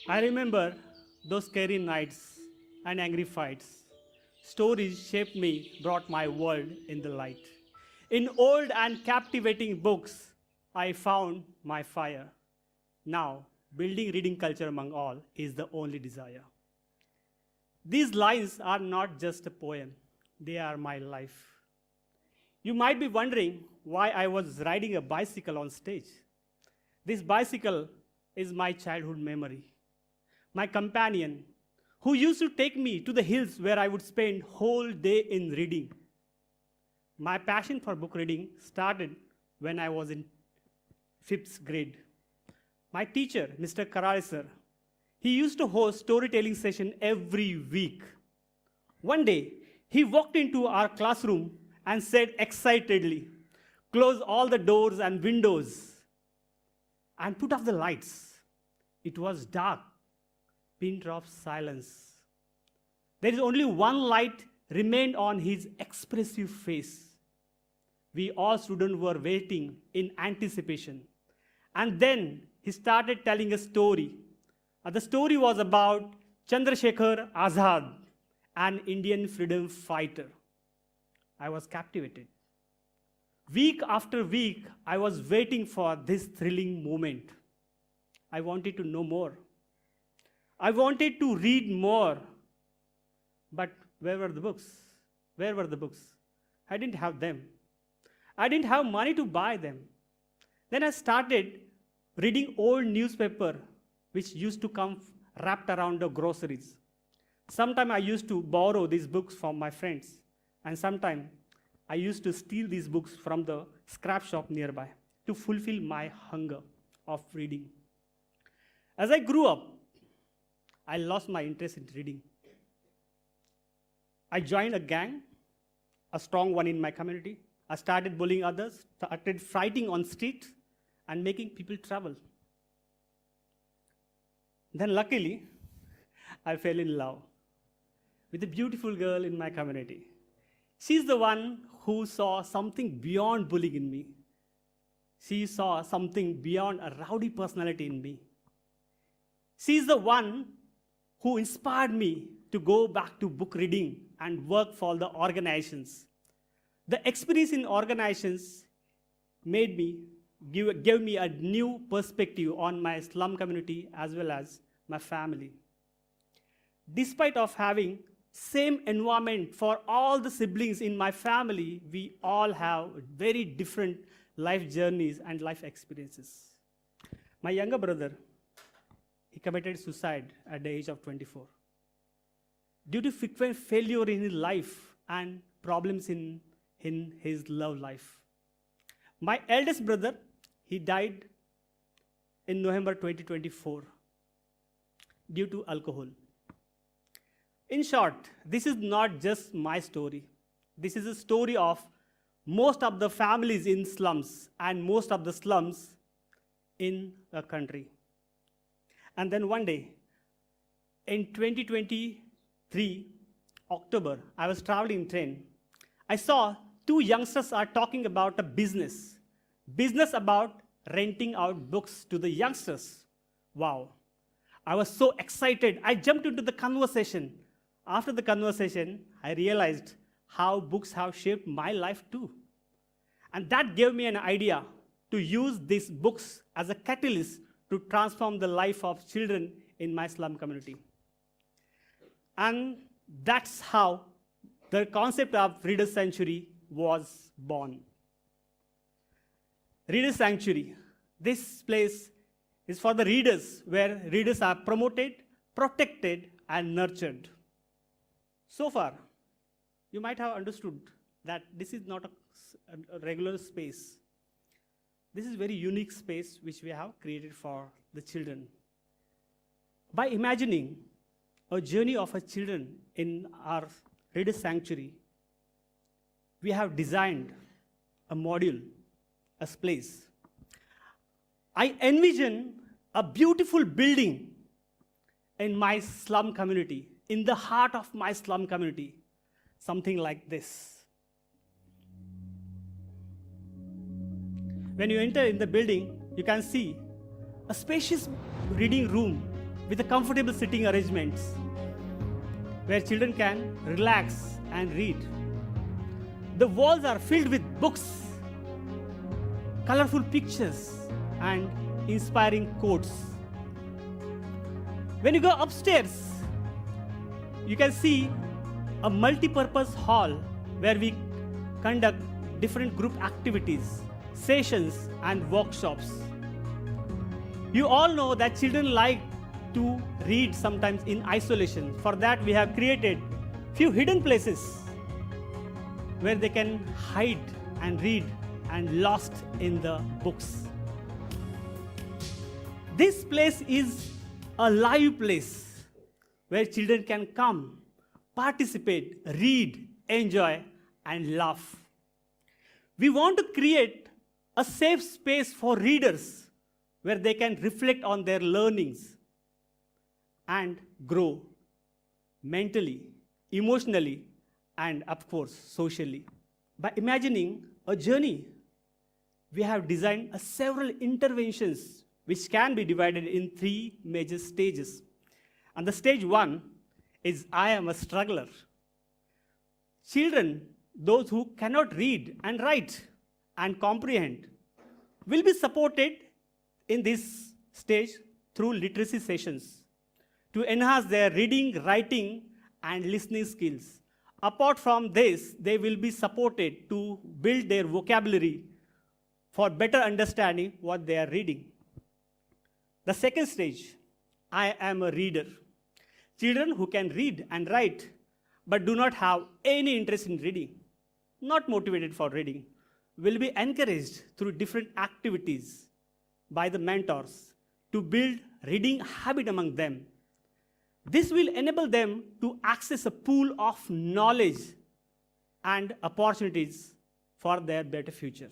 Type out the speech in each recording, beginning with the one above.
I remember those scary nights and angry fights. Stories shaped me, brought my world in the light. In old and captivating books, I found my fire. Now, building reading culture among all is the only desire. These lines are not just a poem, they are my life. You might be wondering why I was riding a bicycle on stage. This bicycle is my childhood memory, my companion who used to take me to the hills where I would spend whole day in reading. My passion for book reading started when I was in 5th grade. My teacher, Mr. Karare sir, he used to host storytelling session every week. One day, he walked into our classroom and said excitedly, "Close all the doors and windows and put off the lights." It was dark, pin drop silence. There is only one light remained on his expressive face. We all students were waiting in anticipation. And then he started telling a story. The story was about Chandrasekhar Azad, an Indian freedom fighter. I was captivated. Week after week, I was waiting for this thrilling moment. I wanted to know more. I wanted to read more. But where were the books? Where were the books? I didn't have them. I didn't have money to buy them. Then I started reading old newspaper which used to come wrapped around the groceries. Sometimes I used to borrow these books from my friends, and sometimes I used to steal these books from the scrap shop nearby to fulfill my hunger of reading. As I grew up, I lost my interest in reading. I joined a gang, a strong one in my community. I started bullying others, started fighting on street, and making people trouble. Then luckily, I fell in love with a beautiful girl in my community. She's the one who saw something beyond bullying in me. She saw something beyond a rowdy personality in me. She's the one who inspired me to go back to book reading and work for the organizations. The experience in organizations gave me a new perspective on my slum community as well as my family. Despite of having same environment for all the siblings in my family, we all have very different life journeys and life experiences. My younger brother, he committed suicide at the age of 24. Due to frequent failure in his life and problems in his love life. My eldest brother, he died in November 2024 due to alcohol. In short, this is not just my story. This is a story of most of the families in slums and most of the slums in the country. And then one day, in 2023, October, I was traveling in train. I saw two youngsters are talking about a business about renting out books to the youngsters. Wow. I was so excited. I jumped into the conversation. After the conversation, I realized how books have shaped my life too. And that gave me an idea to use these books as a catalyst to transform the life of children in my slum community. And that's how the concept of Reader's Sanctuary was born. Reader's Sanctuary. This place is for the readers, where readers are promoted, protected, and nurtured. So far, you might have understood that this is not a regular space. This is a very unique space which we have created for the children. By imagining a journey of our children in our Reader's Sanctuary, we have designed a module, a place. I envision a beautiful building in my slum community, in the heart of my slum community, something like this. When you enter in the building, you can see a spacious reading room with the comfortable sitting arrangements where children can relax and read. The walls are filled with books, colorful pictures, and inspiring quotes. When you go upstairs, you can see a multi-purpose hall where we conduct different group activities, sessions, and workshops. You all know that children like to read sometimes in isolation. For that, we have created few hidden places where they can hide and read and lost in the books. This place is a live place where children can come, participate, read, enjoy, and laugh. We want to create a safe space for readers where they can reflect on their learnings and grow mentally, emotionally, and of course, socially. By imagining a journey, we have designed several interventions which can be divided in 3 major stages. And the stage 1 is I am a struggler. Children, those who cannot read and write and comprehend, will be supported in this stage through literacy sessions to enhance their reading, writing, and listening skills. Apart from this, they will be supported to build their vocabulary for better understanding what they are reading. The second stage, I am a reader. Children who can read and write but do not have any interest in reading, not motivated for reading, will be encouraged through different activities by the mentors to build reading habit among them. This will enable them to access a pool of knowledge and opportunities for their better future.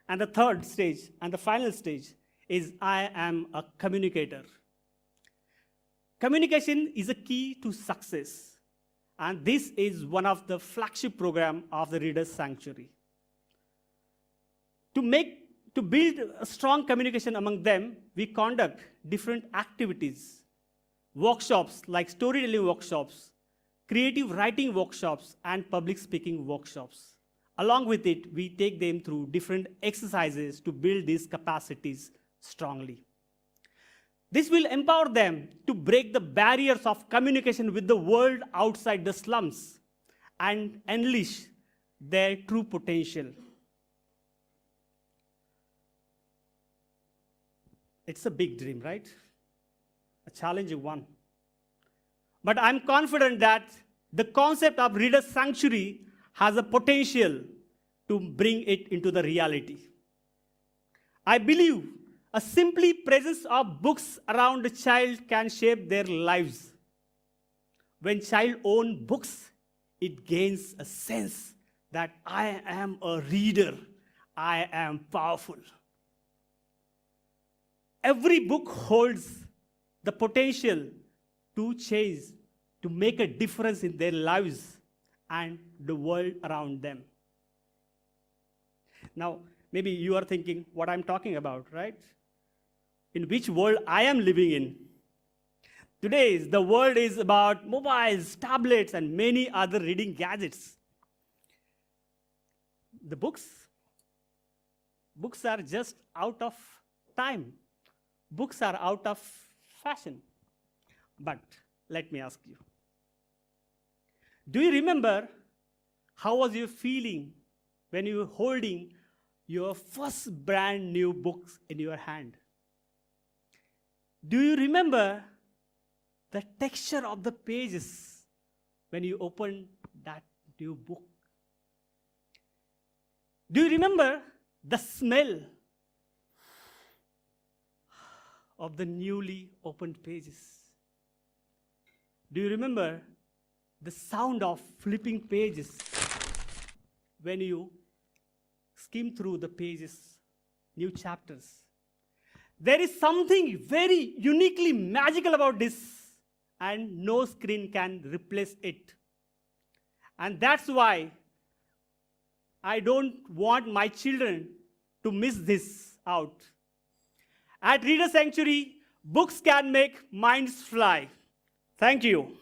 And the third stage and the final stage is I am a communicator. Communication is a key to success, and this is one of the flagship program of the Reader's Sanctuary. To build a strong communication among them, we conduct different activities, workshops like storytelling workshops, creative writing workshops, and public speaking workshops. Along with it, we take them through different exercises to build these capacities strongly. This will empower them to break the barriers of communication with the world outside the slums and unleash their true potential. It's a big dream, right? A challenging one. But I'm confident that the concept of Reader's Sanctuary has a potential to bring it into the reality. I believe a simply presence of books around a child can shape their lives. When child own books, it gains a sense that I am a reader, I am powerful. Every book holds the potential to change, to make a difference in their lives and the world around them. Now, maybe you are thinking what I'm talking about, right? In which world I am living in. Today, the world is about mobiles, tablets, and many other reading gadgets. The books are just out of time. Books are out of fashion. But let me ask you, do you remember how was your feeling when you were holding your first brand new books in your hand? Do you remember the texture of the pages when you opened that new book? Do you remember the smell of the newly opened pages? Do you remember the sound of flipping pages when you skim through the pages, new chapters? There is something very uniquely magical about this, and no screen can replace it. And that's why I don't want my children to miss this out. At Reader Sanctuary, Books can make minds fly. Thank you.